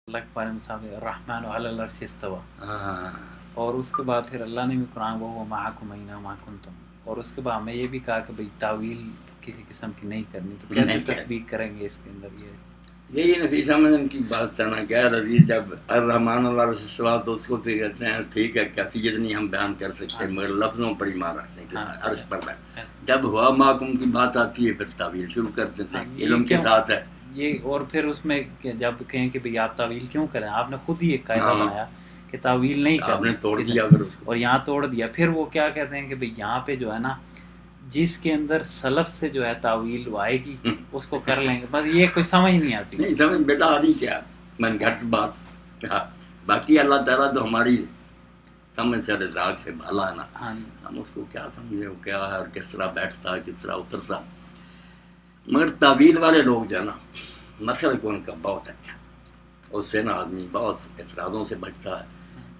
اللہ کے بارے میں صاحب الرحمن علی العرش استوى، ہاں اور اس کے بعد پھر اللہ نے بھی قرآن وہ معکم اینما کنتم، اور اس کے بعد ہمیں یہ بھی کہا کہ بھئی تعویل کسی قسم کی نہیں کرنی، تو کیسے نہیں کہہ تطبیق کریں گے اس کے اندر یہ؟ یہی نفیس احمد کی بات تھا نا کہ عزیز جب الرحمن اللہ رسول تو اس کو تو کہتے ہیں ٹھیک ہے کیفیت نہیں ہم بیان کر سکتے مگر لفظوں پر ایمان رکھتے ہیں کہ عرش پر بیٹھ جب ہوا محکم کی بات آتی ہے پھر تعویل شروع کر دیتے ہیں علم کے ساتھ ہے یہ، اور پھر اس میں جب کہیں کہ بھئی آپ تعویل کیوں کریں، آپ نے خود ہی ایک قاعدہ بنایا کہ تعویل نہیں کریں، آپ نے توڑ دیا اگر اس کو، اور یہاں توڑ دیا. پھر وہ کیا کہتے ہیں کہ بھئی یہاں پہ جو ہے نا جس کے اندر سلف سے جو ہے تعویل وہ آئے گی اس کو کر لیں گے. بس یہ کوئی سمجھ نہیں آتی. نہیں سمجھ بیٹا آدھی کیا من گھٹ بات، باقی اللہ تعالیٰ تو ہماری سمجھ سے راگ سے بھالا ہے نا، ہم اس کو کیا سمجھے وہ کیا ہے اور کس طرح بیٹھتا ہے کس طرح اترتا. مگر تعویل والے لوگ جو ہے نا مسئلہ کو ان کا بہت اچھا، اس سے نا آدمی بہت اعتراضوں سے بچتا ہے.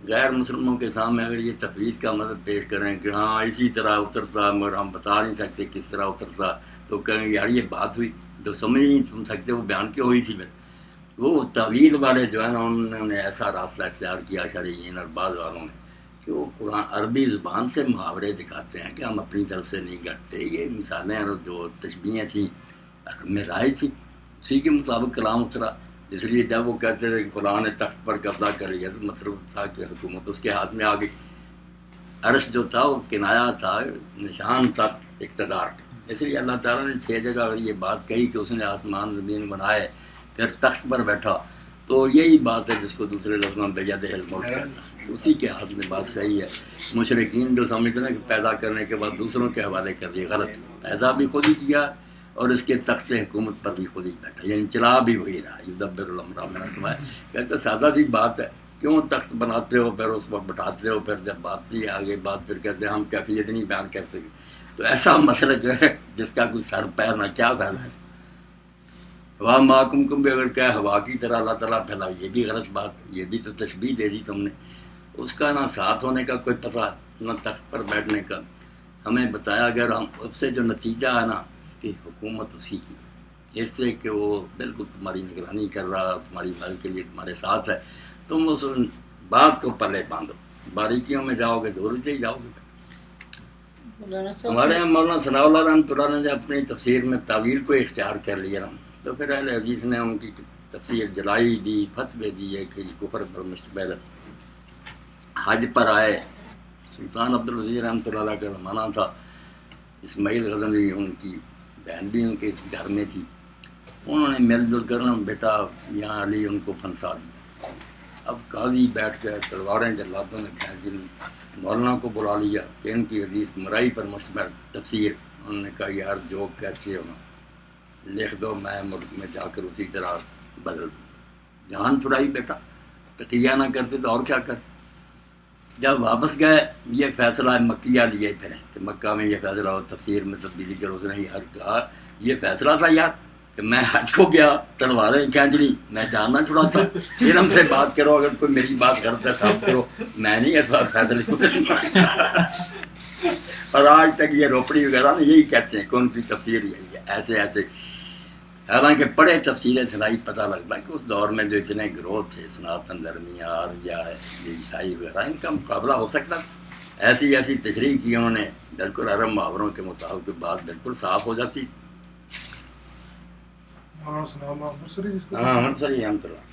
غیر مسلموں کے سامنے اگر یہ تفویض کا مدد پیش کریں کہ ہاں اسی طرح اترتا مگر ہم بتا نہیں سکتے کس طرح اترتا، تو کہیں یار یہ بات ہوئی تو سمجھ نہیں سکتے وہ بیان کیوں ہوئی تھی. پھر وہ تعویل والے جو ہے نا انہوں نے ایسا راستہ اختیار کیا شرعین اور بعض والوں نے کہ وہ قرآن عربی زبان سے محاورے دکھاتے ہیں کہ ہم اپنی طرف سے نہیں کرتے. یہ مثالیں اور جو تشبیہیں تھیں عرب میں رائج تھی، اسی کے مطابق کلام اترا. اس لیے جب وہ کہتے تھے کہ فلاں نے تخت پر قبضہ کر لیا تو مطلب تھا کہ حکومت اس کے ہاتھ میں آ گئی. عرش جو تھا وہ کنایا تھا، نشان تھا اقتدار کا. اس لیے اللہ تعالیٰ نے 6 جگہ یہ بات کہی کہ اس نے آسمان زمین بنائے پھر تخت پر بیٹھا. تو یہی بات ہے جس کو دوسرے لفظوں میں بیدہ الملک کہنا، اسی کے ہاتھ میں بات صحیح ہے. مشرکین جو سمجھتے ہیں کہ پیدا کرنے کے بعد دوسروں کے حوالے کر دیے، غلط. پیدا بھی خود ہی کیا اور اس کے تخت حکومت پر بھی خود ہی بیٹھا، یعنی چلا بھی وہی رہا. یدبر الامر من السماء، کہتے سادہ سی بات ہے، کیوں تخت بناتے ہو پھر اس پر بٹھاتے ہو، پھر جب بات بھی آگے بات پھر کہتے ہیں ہم کیفیت نہیں بیان کر سکے. تو ایسا مسئلہ جو ہے جس کا کوئی سر پیر نہ کیا پھیلا ہے. ہوا محکم کو بھی اگر کیا ہوا کی طرح اللہ تعالیٰ پھیلا، یہ بھی غلط بات، یہ بھی تو تشبیہ دے دی تم نے. اس کا نہ ساتھ ہونے کا کوئی پتہ نہ تخت پر بیٹھنے کا. ہمیں بتایا اگر ہم اس سے جو نتیجہ ہے نا کہ حکومت اسی کی، اس سے کہ وہ بالکل تمہاری نگرانی کر رہا، تمہاری بھلائی کے لیے تمہارے ساتھ ہے. تم اس بات کو پلے باندھو، باریکیوں میں جاؤ گے دور سے ہی جاؤ گے. ہمارے یہاں مولانا ثناء اللہ رحمۃ اللہ نے جب اپنی تفسیر میں تعویل کو اختیار کر لیا نا تو پھر اہل حدیث نے ان کی تفسیر جلائی دی، فتوے دیے کہ کفر پر مشتمل. حج پر آئے سلطان عبدالعزیز رحمۃ اللہ کا زمانہ تھا، اسماعیل غزنوی ان کی بہن بھی ان کے گھر میں تھی. انہوں نے مل جل کر بیٹا یہاں علی ان کو پھنسا دیا. اب قاضی بیٹھ گئے، تلواریں جلاتوں نے کھینچ دی. مولانا کو بلا لیا کہ ان کی حدیث مرائی پر مشتمل تفسیر. انہوں نے کہا یار جو کہتے ہو لکھ دو، میں ملک میں جا کر اسی طرح بدل دوں. جان چھڑائی بیٹا، تقیہ نہ کرتے تو اور کیا کر. جب واپس گئے یہ فیصلہ مکیہ لیے پھر کہ مکہ میں یہ فیصلہ ہو تفسیر میں تبدیلی کرو. اس نے یار کہا یہ فیصلہ تھا یار کہ میں حج کو گیا تلواریں کھینچ لی، میں جاننا چھڑاتا. علم سے بات کرو، اگر کوئی میری بات کرتا ہے صاف کرو، میں نہیں ایسا فیصلے. اور آج تک یہ روپڑی وغیرہ نا یہی کہتے ہیں کون سی تفسیر یہی ہے ایسے ایسے. حالانکہ پڑھے تفسیریں سنائی پتہ لگتا ہے کہ اس دور میں جو اتنے گروہ تھے سناتن دھرمی اور یا یہ عیسائی وغیرہ، ان کا مقابلہ ہو سکتا. ایسی ایسی تشریح کی انہوں نے بالکل عرب محاوروں کے مطابق بات بالکل صاف ہو جاتی. ہاں منصری احمد اللہ.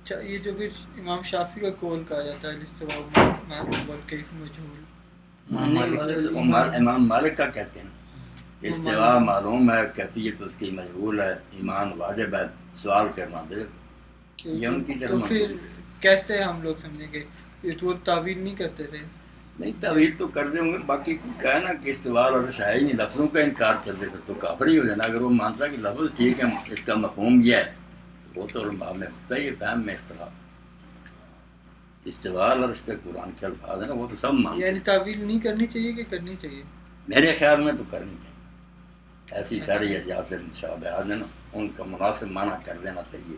اچھا، یہ جو کہ امام شافعی کا قول کہا جاتا ہے الاستواء معلوم والکیف مجہول، امام مالک کا کہتے ہیں استواء معلوم ہے، کیفیت اس کی مجہول ہے، ایمان واجب ہے، سوال کرنا دے. یہ ان کی تو پھر کیسے ہم لوگ سمجھیں گے یہ تو تعویل نہیں کرتے تھے؟ نہیں تعویل تو کر دیں گے، باقی کیا ہے نا کہ استواء اور شاعری نہیں لفظوں کا انکار کر دے تو کافر ہی ہو جانا. اگر وہ مانتا کہ لفظ ٹھیک ہے اس کا مفہوم یہ ہے تو وہ تو علماء میں ہوتا ہے یہ فہم میں اختلاف. استواء اور اس قرآن کے الفاظ ہیں نا وہ تو سب مانتے ہیں. یعنی تعویل نہیں کرنی چاہیے کہ کرنی چاہیے؟ میرے خیال میں تو کرنی چاہیے. ایسی ساری اجزاء مشابہات ہیں نا ان کا مناسب معنی کر دینا چاہیے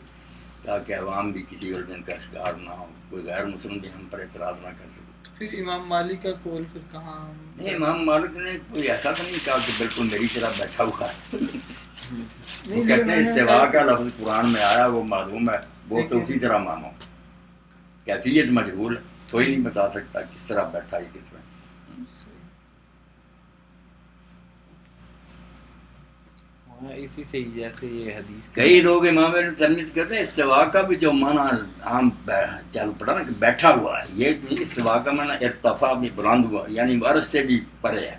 تاکہ عوام بھی کسی الجھن کا شکار نہ ہو، کوئی غیر مسلم بھی ہم پر اعتراض نہ کر سکے. پھر امام مالک کا قول پھر کہاں؟ نہیں امام مالک نے کوئی ایسا تو نہیں کہا کہ بالکل میری طرح بیٹھا ہوا ہے. وہ کہتے ہیں استواء کا لفظ قرآن میں آیا وہ معلوم ہے، وہ تو اسی طرح مانو. کیفیت مجہول ہے, کوئی نہیں بتا سکتا کس طرح بیٹھا ہے کس میں. اسی سے ہی جیسے یہ حدیث کئی لوگ امام ابن تیمیہ کہتے ہیں استوا کا بھی جو معنی عام چل پڑا نا کہ بیٹھا ہوا ہے, یہ نہیں. استوا کا معنی ارتفاع بھی بلند ہوا, یعنی عرش سے بھی پرے ہے,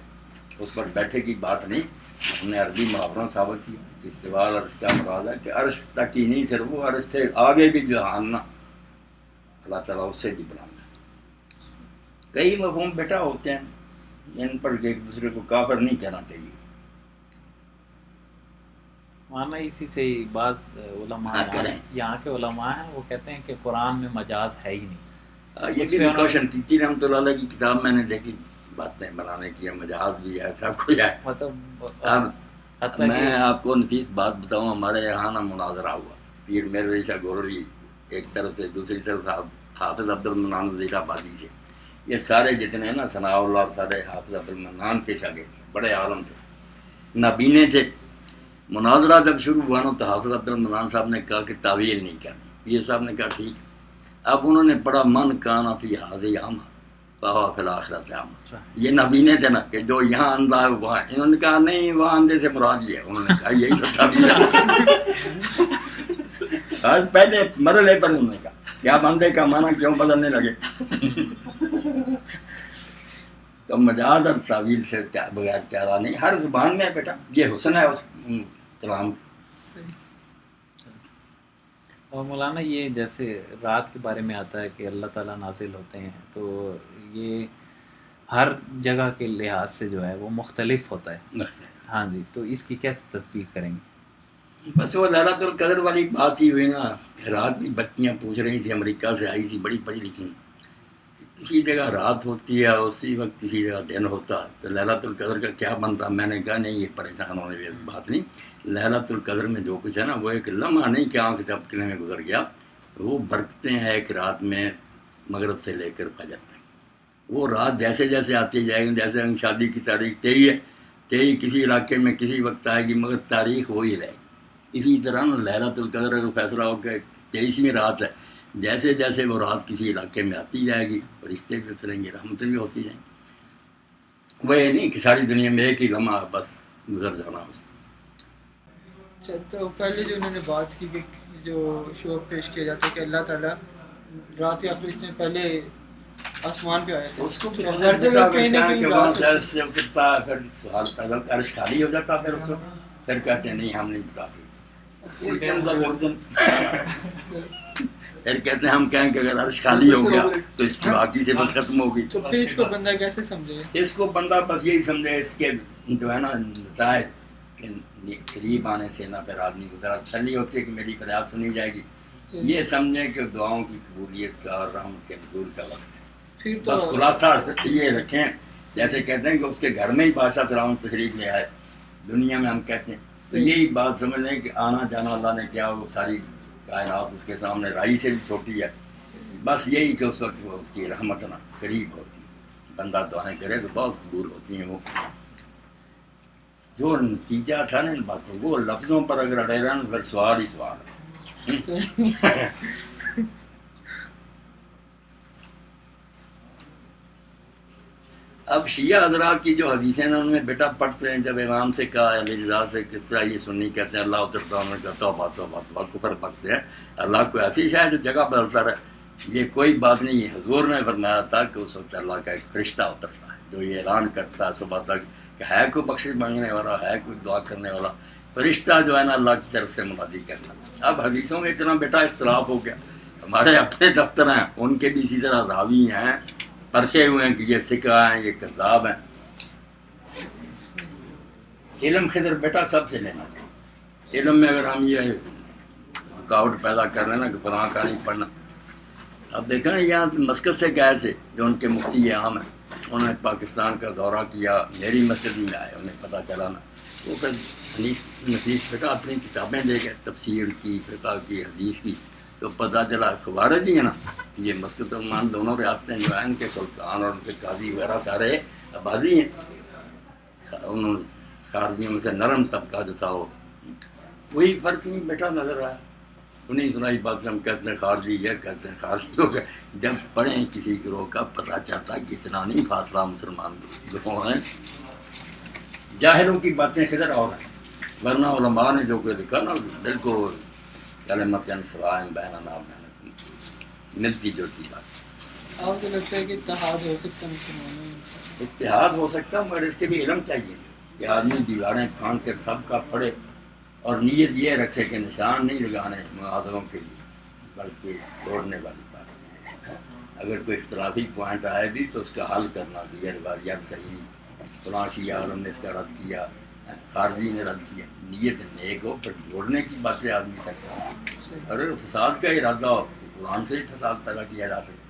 اس پر بیٹھے کی بات نہیں. ہم نے عربی محاورہ ثابت کیا کہ استوا عرش کا مراد ہے کہ عرش تک ہی نہیں, صرف وہ عرش سے آگے بھی جو آنا اللہ تعالیٰ اس سے بھی بلند ہے. کئی مفہوم بیٹا ہوتے ہیں, ان پر ایک دوسرے کو کافر نہیں کہنا چاہیے. مانا اسی سے ہی بعض علماء یہاں کے علماء ہیں وہ کہتے ہیں کہ قرآن میں مجاز ہے ہی نہیں. یہ بھی کوشن کی رحمۃ اللہ علیہ کی کتاب میں نے دیکھی, باتیں بنانے کی, مجاز بھی ہے, سب کچھ ہے. مطلب میں آپ کو نفیس بات بتاؤں, ہمارے یہاں نا مناظرہ ہوا, پیر میرے شاہ گولری ایک طرف سے, دوسری طرف حافظ عبد المنان وزیر آبادی تھے. یہ سارے جتنے ہیں نا ثناء اللہ اور سارے حافظ عبد المنان کے شاگرد, بڑے عالم تھے, نابینے تھے. مناظرہ جب شروع ہوا نا تو حافظ عبد المنان صاحب نے کہا کہ تعویل نہیں کرنی. پیر صاحب نے کہا ٹھیک. اب انہوں نے پڑھا من کانا فی حاضی عام فہو فی الآخرۃ عام. یہ نابینے تھے نا کہ جو یہاں اندھا ہے وہاں, انہوں نے کہا نہیں وہاں اندھے سے مراد یہ ہے. انہوں نے کہا یہی تو تعویل ہے. آج پہلے مرحلے پر انہوں نے کہا کہ آپ اندھے کا معنی کیوں بدلنے لگے. تو مجاز اور تعویل سے بغیر چارہ نہیں. ہر زبان میں بیٹا یہ حسن ہے اس کلام. اور مولانا یہ جیسے رات کے بارے میں آتا ہے کہ اللہ تعالیٰ نازل ہوتے ہیں, تو یہ ہر جگہ کے لحاظ سے جو ہے وہ مختلف ہوتا ہے. ہاں جی, تو اس کی کیسے تطبیق کریں گے؟ بس وہ لیلۃ القدر والی بات ہی ہوئی نا. رات بھی بچیاں پوچھ رہی تھیں, امریکہ سے آئی تھی, بڑی پڑھی لکھی, کسی جگہ رات ہوتی ہے اسی وقت کسی جگہ دن ہوتا ہے, تو لیلۃ القدر کا کیا بنتا. میں نے کہا نہیں, یہ پریشان ہونے والی بات نہیں. لیلۃ القدر میں جو کچھ ہے نا وہ ایک لمحہ نہیں کہ آنکھ جھپکنے میں گزر گیا. وہ برکتیں ہیں ایک رات میں مغرب سے لے کر فجر تک. وہ رات جیسے جیسے آتی جائے گی, جیسے ہم شادی کی تاریخ 23 ہے, 23 کسی علاقے میں کسی وقت آئے گی مگر تاریخ وہی رہے گی. اسی طرح نا لیلۃ القدر کا فیصلہ ہو کہ 23ویں رات ہے, جیسے جیسے وہ رات کسی علاقے میں آتی جائے گی فرشتے بھی اتریں گے, رحمتیں بھی ہوتی جائیں گی. وہ یہ نہیں کہ ساری دنیا میں ایک ہی لمحہ بس گزر جانا. تو پہلے جو انہوں نے بات کی کہ جو شوق پیش کیا جاتا ہے کہ اللہ تعالیٰ رات یا فرشتے میں پہلے آسمان پہ آئے تھے, اس کو ہر جگہ کہیں نہ کہیں سوال پیدا, عرش خالی ہو جاتا, پھر اس کو پھر کہتے ہیں نہیں ہم نہیں بتاتے. پھر کہتے ہیں ہم کہیں کہ اگر عرش خالی ہو گیا تو اس کی باقی سے بات ختم ہوگی. تو پھر اس کو بندہ کیسے سمجھے؟ اس کو بندہ بس یہی سمجھے, اس کے جو ہے نا نتائج کہ قریب آنے سے نہ پھر آدمی کو ذرا تسلی ہوتی ہے کہ میری فریاد سنی جائے گی. یہ سمجھیں کہ دعاؤں کی قبولیت کا اور رحمت کے نزول کا وقت ہے. بس خلاصہ یہ رکھیں, جیسے کہتے ہیں کہ اس کے گھر میں ہی بادشاہ فرعون تشریف لے آئے, دنیا میں ہم کہتے ہیں, تو یہی بات سمجھ لیں کہ آنا جانا اللہ نے کیا, وہ ساری کائنات اس کے سامنے رائی سے بھی چھوٹی ہے. بس یہی کہ اس وقت وہ اس کی رحمت نا قریب ہوتی ہے, بندہ دعائیں کرے تو بہت قبول ہوتی ہیں. وہ جو نتیجہ تھا نا ان باتوں, وہ لفظوں پر اگر اڑے رہے پھر سوال ہی سوال ہے. اب شیعہ حضرات کی جو حدیثیں ہیں ان میں بیٹا پڑھتے ہیں, جب امام سے کہا علی رضا سے کس طرح یہ سنی کہتے ہیں اللہ اترتا, انہوں نے کہا توبہ توبہ توبہ, کفر پڑھتے ہیں. اللہ کو ایسی شاید جو جگہ بدلتا رہے, یہ کوئی بات نہیں ہے. حضور نے فرمایا تھا کہ اس وقت اللہ کا ایک فرشتہ اترتا ہے جو یہ اعلان کرتا ہے صبح تک کہ ہے کوئی بخشش مانگنے والا, ہے کوئی دعا کرنے والا. فرشتہ جو ہے نا اللہ کی طرف سے منادی کرنا. اب حدیثوں میں اتنا بیٹا اختلاف ہو گیا, ہمارے اپنے دفتر ہیں ان کے بھی اسی طرح راوی ہیں, پرچے ہوئے ہیں کہ یہ سکہ ہیں, یہ کذاب ہیں. علم خضر بیٹا سب سے لینا چاہیے. علم میں اگر ہم یہ رکاوٹ پیدا کر رہے ہیں نا کہ فلاں کا نہیں پڑھنا. اب دیکھیں یہاں مسکت سے گئے تھے جو ان کے مفتی عام ہیں, انہوں نے پاکستان کا دورہ کیا, میری مسجد میں آئے, انہیں پتہ چلا نا. وہ پھر نفیس بیٹا اپنی کتابیں لے گئے, تفسیر کی, فقہ کی, حدیث کی, تو پتہ چلا اخبار جی ہے نا یہ مسجد الرحمان دونوں ریاستیں جو ہیں ان کے سلطان اور ان کے قاضی وغیرہ سارے آبادی ہیں. انہوں نے خارجیوں میں سے نرم طبقہ جو تھا وہ, کوئی فرق نہیں بیٹا نظر آیا. سنی سنائی بات ہم کہتے ہیں خارجی ہے، کہتے ہیں خارجی ہو گئے. جب پڑھیں کسی گروہ کا پتہ چلتا کہ اتنا نہیں فاصلہ مسلمان گروہ ہیں. جاہلوں کی باتیں خضر اور ہیں، ورنہ علماء نے جو کہ لکھا نا دل کو کلمت سوائے بیننا بینکم ملتی جلتی بات. آپ کو لگتا ہے کہ اتحاد ہو سکتا ہے مسلمانوں میں؟ اتحاد ہو سکتا مگر اس کے لیے علم چاہیے کہ آدمی دیواریں پھاند کر سب کا پڑھے اور نیت یہ رکھے کہ نشان نہیں لگانے معاذروں کے لیے بلکہ توڑنے والی بات. اگر کوئی اختلافی پوائنٹ آئے بھی تو اس کا حل کرنا کہ یار صحیح فلاں شیعہ عالم نے اس کا رد کیا، خارجی نے رد کیا. نیت نیک ہو پر جوڑنے کی باتیں آدمی کرتا ہے. اگر فساد کا ارادہ ہو قرآن سے ہی فساد پیدا کیا جا سکتا